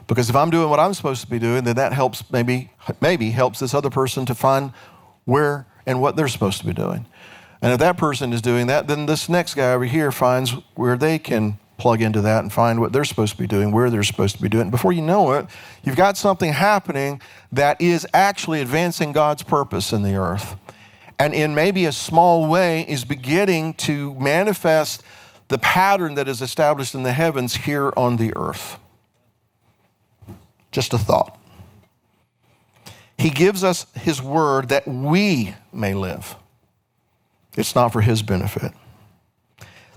Because if I'm doing what I'm supposed to be doing, then that helps, maybe helps this other person to find where and what they're supposed to be doing. And if that person is doing that, then this next guy over here finds where they can plug into that and find what they're supposed to be doing, where they're supposed to be doing it. Before you know it, you've got something happening that is actually advancing God's purpose in the earth. And in maybe a small way is beginning to manifest the pattern that is established in the heavens here on the earth. Just a thought. He gives us his word that we may live. It's not for his benefit.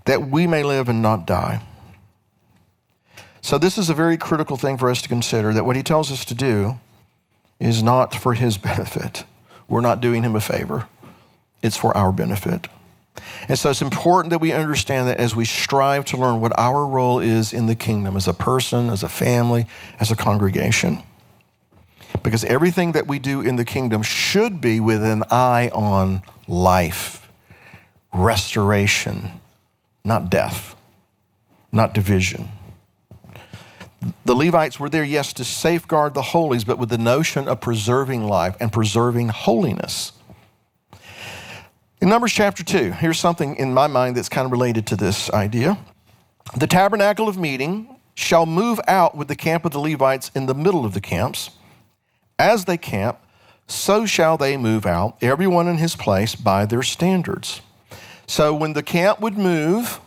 That we may live and not die. So this is a very critical thing for us to consider, that what he tells us to do is not for his benefit. We're not doing him a favor. It's for our benefit. And so it's important that we understand that as we strive to learn what our role is in the kingdom as a person, as a family, as a congregation. Because everything that we do in the kingdom should be with an eye on life, restoration, not death, not division. The Levites were there, yes, to safeguard the holies, but with the notion of preserving life and preserving holiness. In Numbers chapter 2, here's something in my mind that's kind of related to this idea. The tabernacle of meeting shall move out with the camp of the Levites in the middle of the camps. As they camp, so shall they move out, everyone in his place by their standards. So when the camp would move,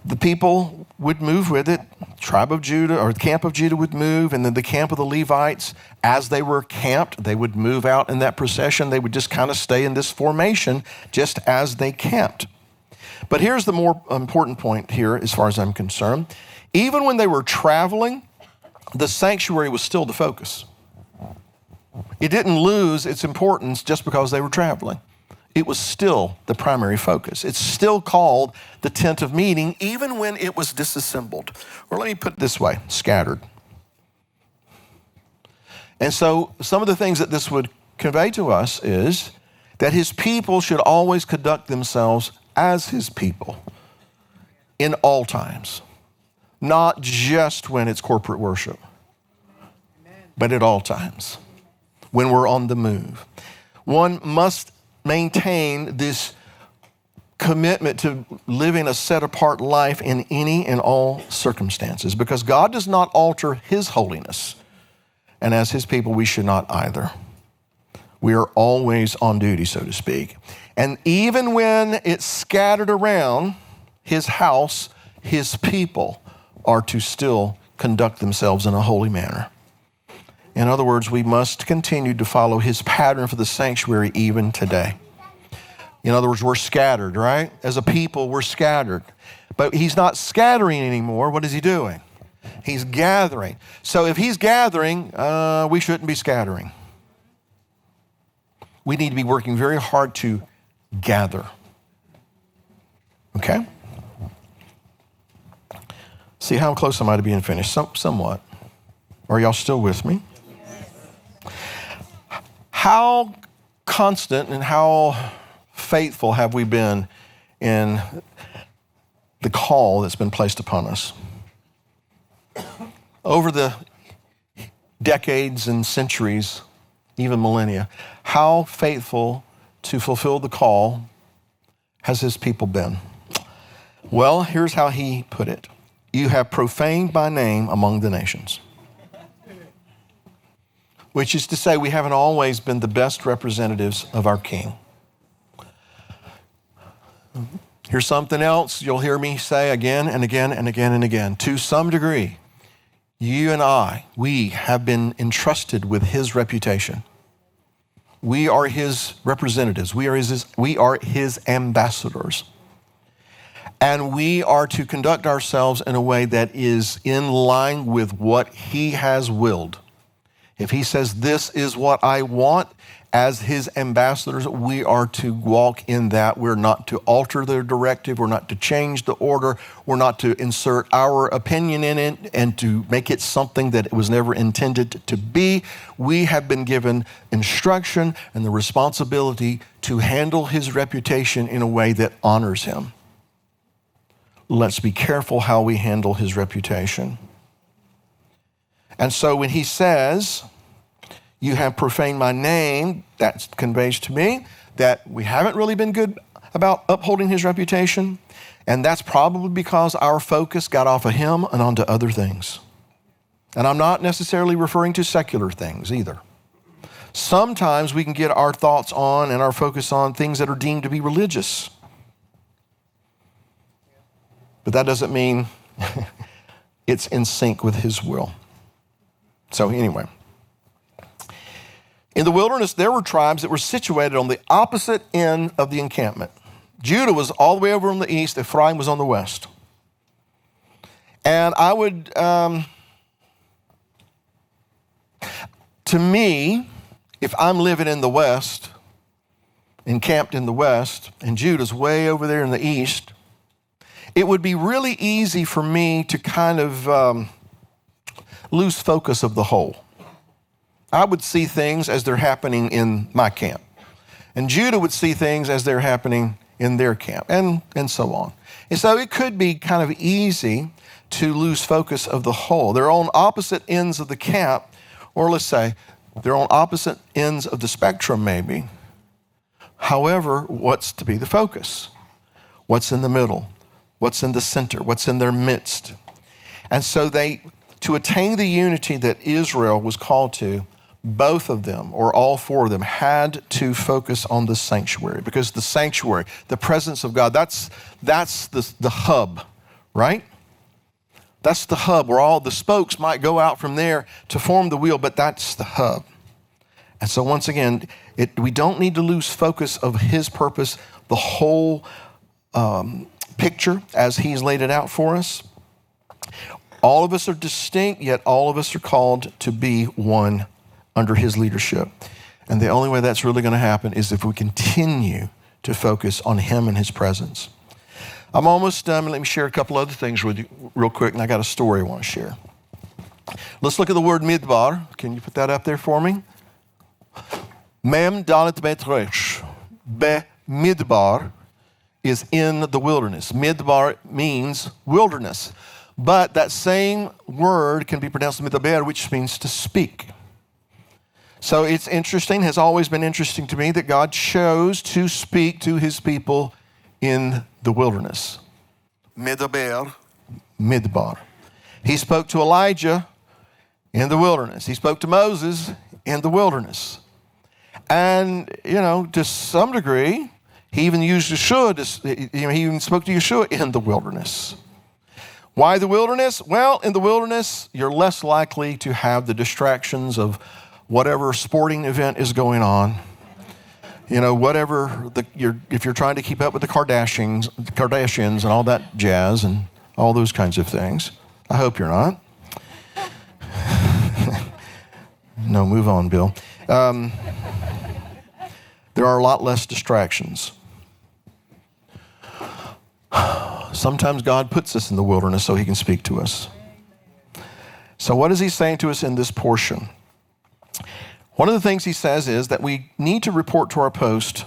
the people would move with it. Tribe of Judah, or the camp of Judah would move, and then the camp of the Levites, as they were camped, they would move out in that procession. They would just kind of stay in this formation just as they camped. But here's the more important point here as far as I'm concerned. Even when they were traveling, the sanctuary was still the focus. It didn't lose its importance just because they were traveling. It was still the primary focus. It's still called the tent of meeting, even when it was disassembled. Or let me put it this way, scattered. And so some of the things that this would convey to us is that his people should always conduct themselves as his people in all times. not just when it's corporate worship, but at all times, when we're on the move. One must maintain this commitment to living a set-apart life in any and all circumstances, because God does not alter his holiness. And as his people, we should not either. We are always on duty, so to speak. And even when it's scattered around his house, his people are to still conduct themselves in a holy manner. In other words, we must continue to follow his pattern for the sanctuary even today. In other words, we're scattered, right? As a people, we're scattered. But he's not scattering anymore. What is he doing? He's gathering. So if he's gathering, we shouldn't be scattering. We need to be working very hard to gather. Okay? See, how close am I to being finished? Somewhat. Are y'all still with me? How constant and how faithful have we been in the call that's been placed upon us? Over the decades and centuries, even millennia, how faithful to fulfill the call has his people been? Well, here's how he put it. You have profaned my name among the nations. Which is to say, we haven't always been the best representatives of our King. Here's something else you'll hear me say again and again and again and again. To some degree, you and I, we have been entrusted with his reputation. We are his representatives. We are his ambassadors. And we are to conduct ourselves in a way that is in line with what he has willed. If he says, this is what I want, as his ambassadors, we are to walk in that. We're not to alter the directive. We're not to change the order. We're not to insert our opinion in it and to make it something that it was never intended to be. We have been given instruction and the responsibility to handle his reputation in a way that honors him. Let's be careful how we handle his reputation. And so when he says, you have profaned my name, that conveys to me that we haven't really been good about upholding his reputation. And that's probably because our focus got off of him and onto other things. And I'm not necessarily referring to secular things either. Sometimes we can get our thoughts on and our focus on things that are deemed to be religious. But that doesn't mean it's in sync with his will. So anyway, in the wilderness, there were tribes that were situated on the opposite end of the encampment. Judah was all the way over on the east, Ephraim was on the west. And I would, to me, if I'm living in the west, encamped in the west, and Judah's way over there in the east, it would be really easy for me to kind of lose focus of the whole. I would see things as they're happening in my camp. And Judah would see things as they're happening in their camp, and so on. And so it could be kind of easy to lose focus of the whole. They're on opposite ends of the camp, or let's say they're on opposite ends of the spectrum maybe. However, what's to be the focus? What's in the middle? What's in the center? What's in their midst? And so to attain the unity that Israel was called to, both of them, or all four of them, had to focus on the sanctuary, because the sanctuary, the presence of God, that's the hub, right? That's the hub where all the spokes might go out from there to form the wheel, but that's the hub. And so once again, we don't need to lose focus of his purpose, the whole picture as he's laid it out for us. All of us are distinct, yet all of us are called to be one under his leadership. And the only way that's really going to happen is if we continue to focus on him and his presence. I'm almost done. Let me share a couple other things with you real quick, and I got a story I want to share. Let's look at the word midbar. Can you put that up there for me? Mem dalet bet resh. Be midbar is in the wilderness. Midbar means wilderness. But that same word can be pronounced medaber, which means to speak. So it's interesting, has always been interesting to me that God chose to speak to his people in the wilderness. Medaber, midbar. He spoke to Elijah in the wilderness. He spoke to Moses in the wilderness. And, to some degree, he even used Yeshua, he even spoke to Yeshua in the wilderness. Why the wilderness? Well, in the wilderness, you're less likely to have the distractions of whatever sporting event is going on. If you're trying to keep up with the Kardashians and all that jazz and all those kinds of things. I hope you're not. No, move on, Bill. There are a lot less distractions. Sometimes God puts us in the wilderness so he can speak to us. So what is he saying to us in this portion? One of the things he says is that we need to report to our post.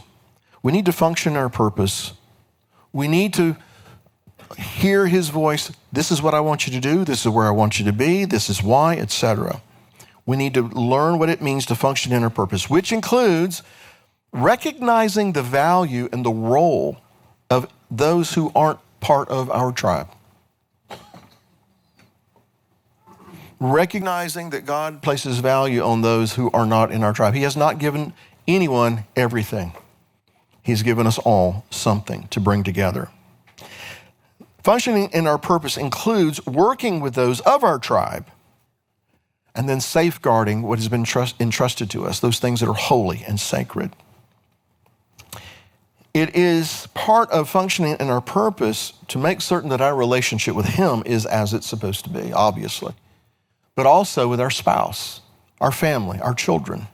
We need to function in our purpose. We need to hear his voice. This is what I want you to do. This is where I want you to be. This is why, etc. We need to learn what it means to function in our purpose, which includes recognizing the value and the role of those who aren't part of our tribe. Recognizing that God places value on those who are not in our tribe. He has not given anyone everything. He's given us all something to bring together. Functioning in our purpose includes working with those of our tribe and then safeguarding what has been entrusted to us, those things that are holy and sacred. It is part of functioning in our purpose to make certain that our relationship with him is as it's supposed to be, obviously, but also with our spouse, our family, our children,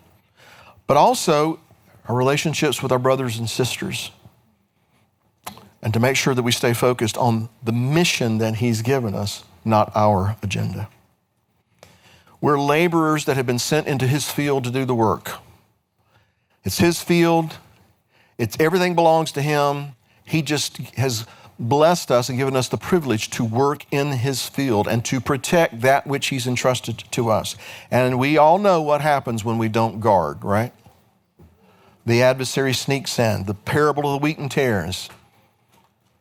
but also our relationships with our brothers and sisters, and to make sure that we stay focused on the mission that he's given us, not our agenda. We're laborers that have been sent into his field to do the work. It's his field. Everything belongs to him. He just has blessed us and given us the privilege to work in his field and to protect that which he's entrusted to us. And we all know what happens when we don't guard, right? The adversary sneaks in, the parable of the wheat and tares.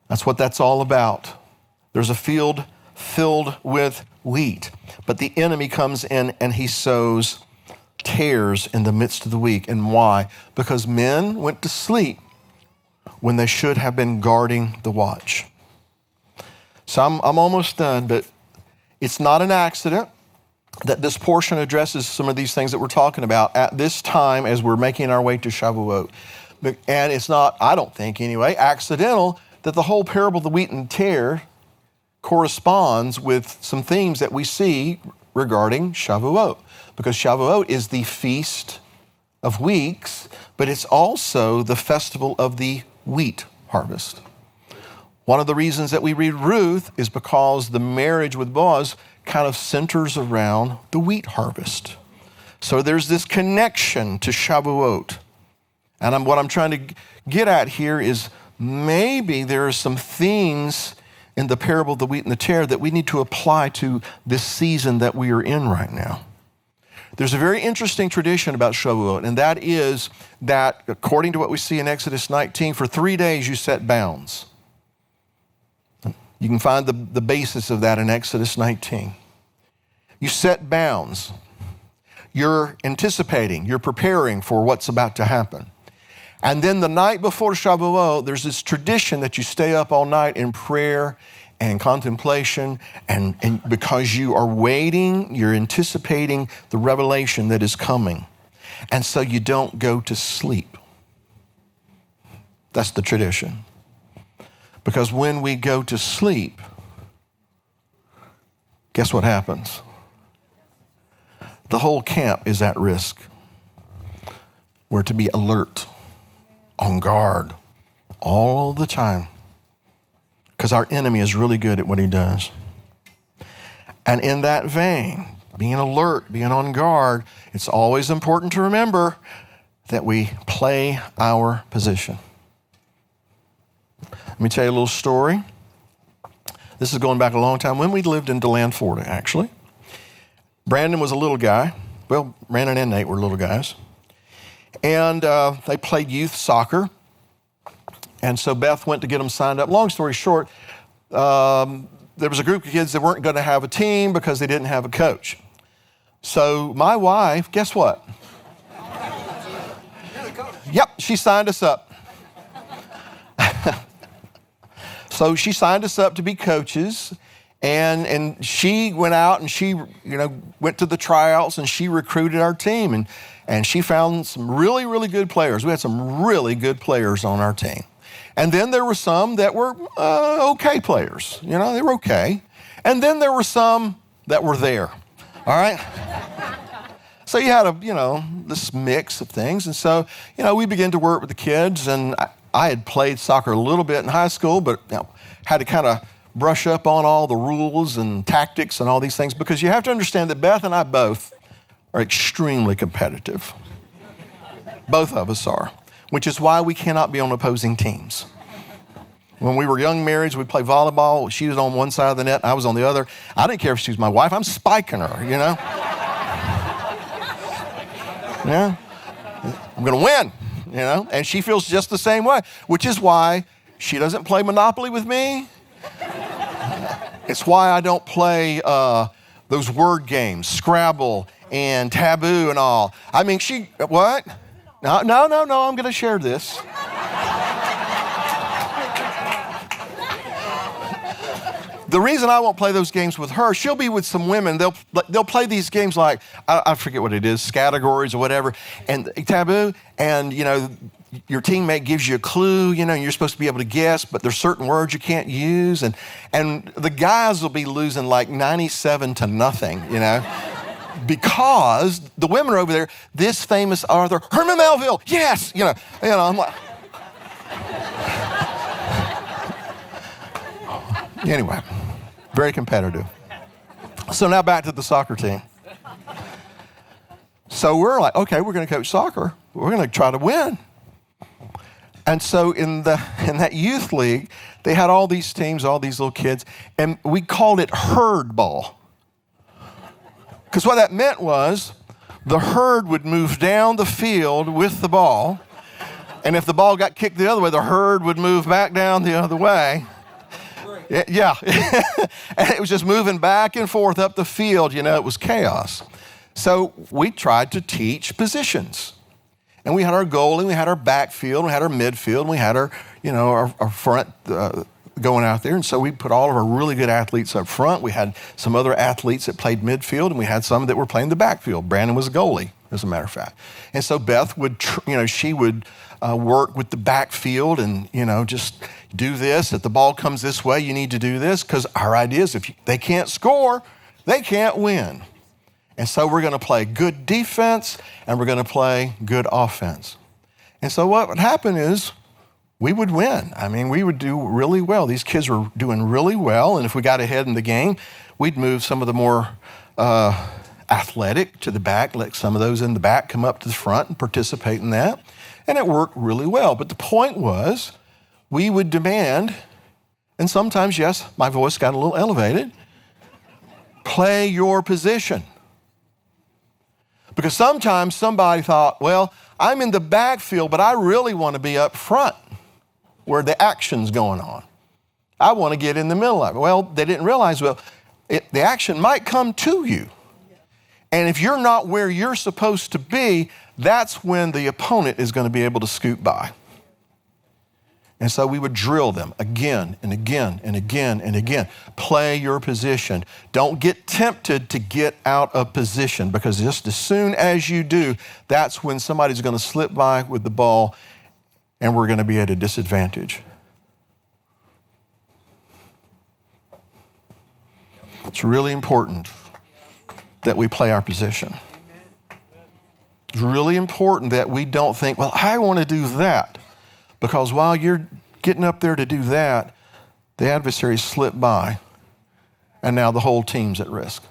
That's what that's all about. There's a field filled with wheat, but the enemy comes in and he sows tares in the midst of the wheat. And why? Because men went to sleep when they should have been guarding the watch. So I'm almost done, but it's not an accident that this portion addresses some of these things that we're talking about at this time as we're making our way to Shavuot. And it's not, I don't think anyway, accidental that the whole parable of the wheat and tare corresponds with some themes that we see regarding Shavuot. Because Shavuot is the feast of weeks, but it's also the festival of the wheat harvest. One of the reasons that we read Ruth is because the marriage with Boaz kind of centers around the wheat harvest. So there's this connection to Shavuot. And what I'm trying to get at here is maybe there are some themes in the parable of the wheat and the tare that we need to apply to this season that we are in right now. There's a very interesting tradition about Shavuot, and that is that, according to what we see in Exodus 19, for 3 days you set bounds. You can find the basis of that in Exodus 19. You set bounds. You're anticipating, you're preparing for what's about to happen. And then the night before Shavuot, there's this tradition that you stay up all night in prayer and contemplation, and because you are waiting, you're anticipating the revelation that is coming. And so you don't go to sleep. That's the tradition. Because when we go to sleep, guess what happens? The whole camp is at risk. We're to be alert, on guard, all the time. Because our enemy is really good at what he does. And in that vein, being alert, being on guard, it's always important to remember that we play our position. Let me tell you a little story. This is going back a long time when we lived in DeLand, Florida, actually. Brandon was a little guy. Well, Brandon and Nate were little guys. And they played youth soccer. And so Beth went to get them signed up. Long story short, there was a group of kids that weren't going to have a team because they didn't have a coach. So my wife, guess what? Yep, she signed us up. So she signed us up to be coaches, and she went out and she, went to the tryouts and she recruited our team, and she found some really, really good players. We had some really good players on our team. And then there were some that were okay players. They were okay. And then there were some that were there. All right? So you had this mix of things. And so, we began to work with the kids. And I had played soccer a little bit in high school, but had to kind of brush up on all the rules and tactics and all these things, because you have to understand that Beth and I both are extremely competitive. Both of us are, which is why we cannot be on opposing teams. When we were young marrieds, we'd play volleyball. She was on one side of the net, I was on the other. I didn't care if she was my wife. I'm spiking her, Yeah, I'm going to win, and she feels just the same way, which is why she doesn't play Monopoly with me. It's why I don't play those word games, Scrabble and Taboo and all. I mean, what? No, I'm going to share this. The reason I won't play those games with her, she'll be with some women. They'll play these games like, I forget what it is, categories or whatever, and Taboo, and your teammate gives you a clue, and you're supposed to be able to guess, but there's certain words you can't use, and the guys will be losing like 97-0, because the women are over there. This famous author, Herman Melville, yes, I'm like. Anyway, very competitive. So now back to the soccer team. So we're like, okay, we're going to coach soccer. We're going to try to win. And so in that youth league, they had all these teams, all these little kids, and we called it herd ball. Because what that meant was the herd would move down the field with the ball, and if the ball got kicked the other way, the herd would move back down the other way. Yeah. And it was just moving back and forth up the field. It was chaos. So we tried to teach positions. And we had our goalie, we had our backfield, we had our midfield, and we had our front going out there. And so we put all of our really good athletes up front. We had some other athletes that played midfield, and we had some that were playing the backfield. Brandon was a goalie, as a matter of fact. And so Beth would, she would work with the backfield and, just do this. If the ball comes this way, you need to do this, because our idea is if they can't score, they can't win. And so we're going to play good defense and we're going to play good offense. And so what would happen is we would win. I mean, we would do really well. These kids were doing really well. And if we got ahead in the game, we'd move some of the more athletic to the back, let some of those in the back come up to the front and participate in that. And it worked really well. But the point was, we would demand, and sometimes, yes, my voice got a little elevated, play your position. Because sometimes somebody thought, well, I'm in the backfield, but I really want to be up front where the action's going on. I want to get in the middle of it. Well, they didn't realize, the action might come to you. And if you're not where you're supposed to be, that's when the opponent is going to be able to scoot by. And so we would drill them again and again and again and again. Play your position. Don't get tempted to get out of position, because just as soon as you do, that's when somebody's going to slip by with the ball and we're going to be at a disadvantage. It's really important that we play our position. It's really important that we don't think, well, I want to do that. Because while you're getting up there to do that, the adversary slipped by, and now the whole team's at risk.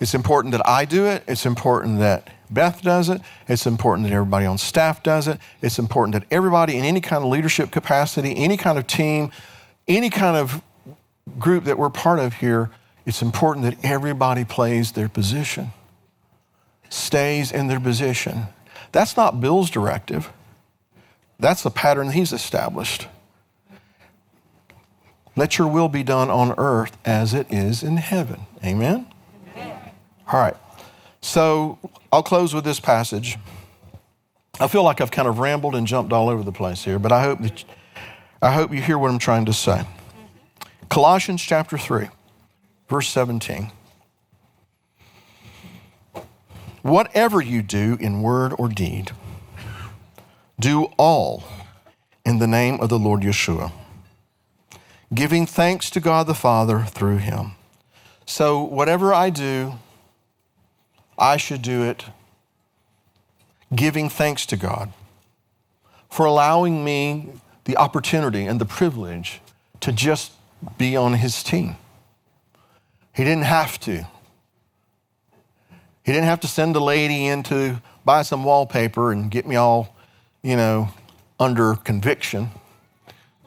It's important that I do it. It's important that Beth does it. It's important that everybody on staff does it. It's important that everybody in any kind of leadership capacity, any kind of team, any kind of group that we're part of here, it's important that everybody plays their position, stays in their position. That's not Bill's directive. That's the pattern he's established. Let your will be done on earth as it is in heaven. Amen? Amen. All right. So I'll close with this passage. I feel like I've kind of rambled and jumped all over the place here, but I hope you hear what I'm trying to say. Colossians chapter 3, verse 17. Whatever you do in word or deed, do all in the name of the Lord Yeshua, giving thanks to God the Father through him. So whatever I do, I should do it giving thanks to God for allowing me the opportunity and the privilege to just be on his team. He didn't have to. He didn't have to send a lady in to buy some wallpaper and get me all, under conviction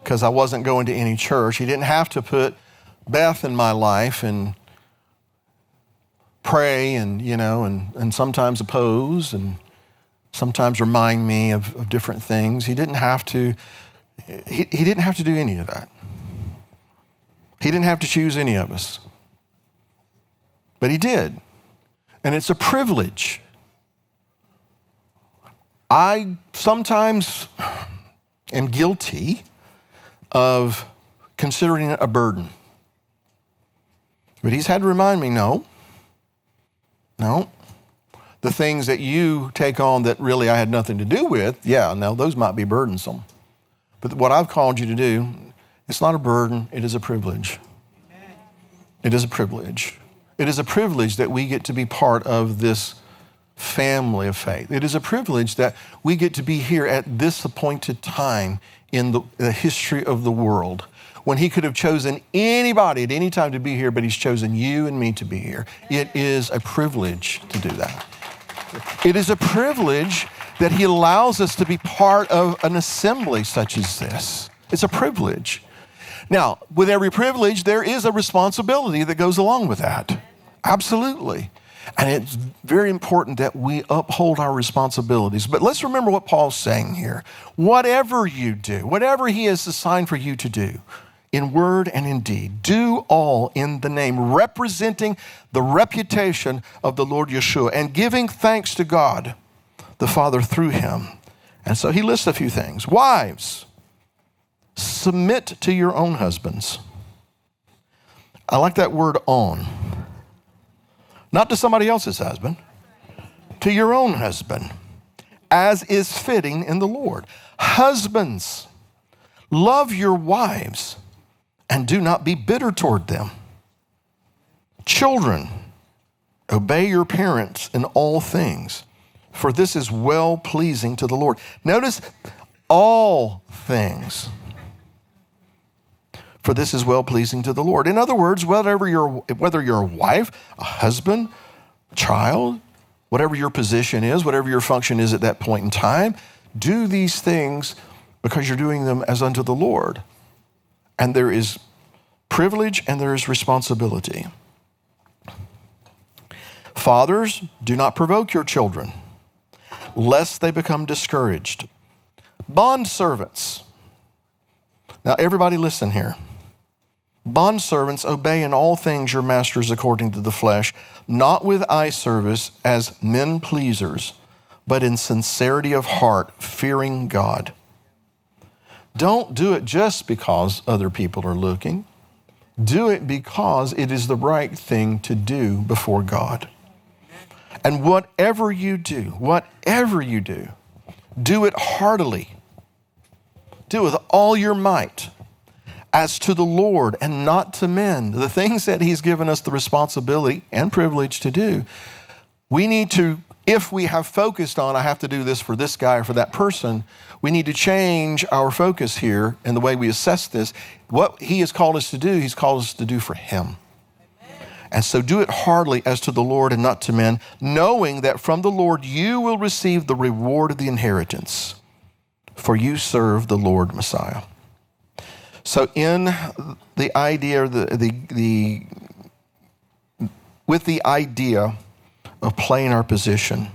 because I wasn't going to any church. He didn't have to put Beth in my life and pray and sometimes oppose and sometimes remind me of different things. He didn't have to, he didn't have to do any of that. He didn't have to choose any of us. But he did. And it's a privilege. I sometimes am guilty of considering it a burden. But he's had to remind me, no. The things that you take on that really I had nothing to do with, those might be burdensome. But what I've called you to do, it's not a burden, it is a privilege. Amen. It is a privilege. It is a privilege that we get to be part of this family of faith. It is a privilege that we get to be here at this appointed time in the history of the world, when he could have chosen anybody at any time to be here, but he's chosen you and me to be here. It is a privilege to do that. It is a privilege that he allows us to be part of an assembly such as this. It's a privilege. Now, with every privilege, there is a responsibility that goes along with that. Absolutely. And it's very important that we uphold our responsibilities. But let's remember what Paul's saying here. Whatever you do, whatever he has assigned for you to do, in word and in deed, do all in the name, representing the reputation of the Lord Yeshua and giving thanks to God, the Father, through him. And so he lists a few things. Wives, submit to your own husbands. I like that word "on." Not to somebody else's husband, to your own husband, as is fitting in the Lord. Husbands, love your wives and do not be bitter toward them. Children, obey your parents in all things, for this is well-pleasing to the Lord. Notice, all things. For this is well-pleasing to the Lord. In other words, whether you're a wife, a husband, a child, whatever your position is, whatever your function is at that point in time, do these things because you're doing them as unto the Lord. And there is privilege and there is responsibility. Fathers, do not provoke your children, lest they become discouraged. Bondservants. Now, everybody listen here. Bondservants, obey in all things your masters according to the flesh, not with eye service as men pleasers, but in sincerity of heart, fearing God. Don't do it just because other people are looking. Do it because it is the right thing to do before God. And whatever you do, do it heartily. Do it with all your might, as to the Lord and not to men. The things that he's given us the responsibility and privilege to do, we need to, if we have focused on, I have to do this for this guy or for that person, we need to change our focus here in the way we assess this. What he has called us to do, he's called us to do for him. And so do it heartily as to the Lord and not to men, knowing that from the Lord you will receive the reward of the inheritance, for you serve the Lord Messiah. So in the idea, with the idea of playing our position,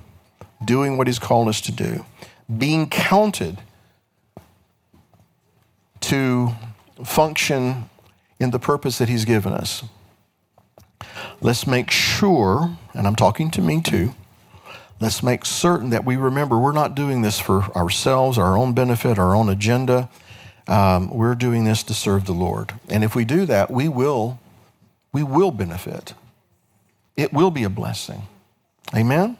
doing what he's called us to do, being counted to function in the purpose that he's given us, let's make sure, and I'm talking to me too, let's make certain that we remember we're not doing this for ourselves, our own benefit, our own agenda. We're doing this to serve the Lord. And if we do that, we will benefit. It will be a blessing. Amen?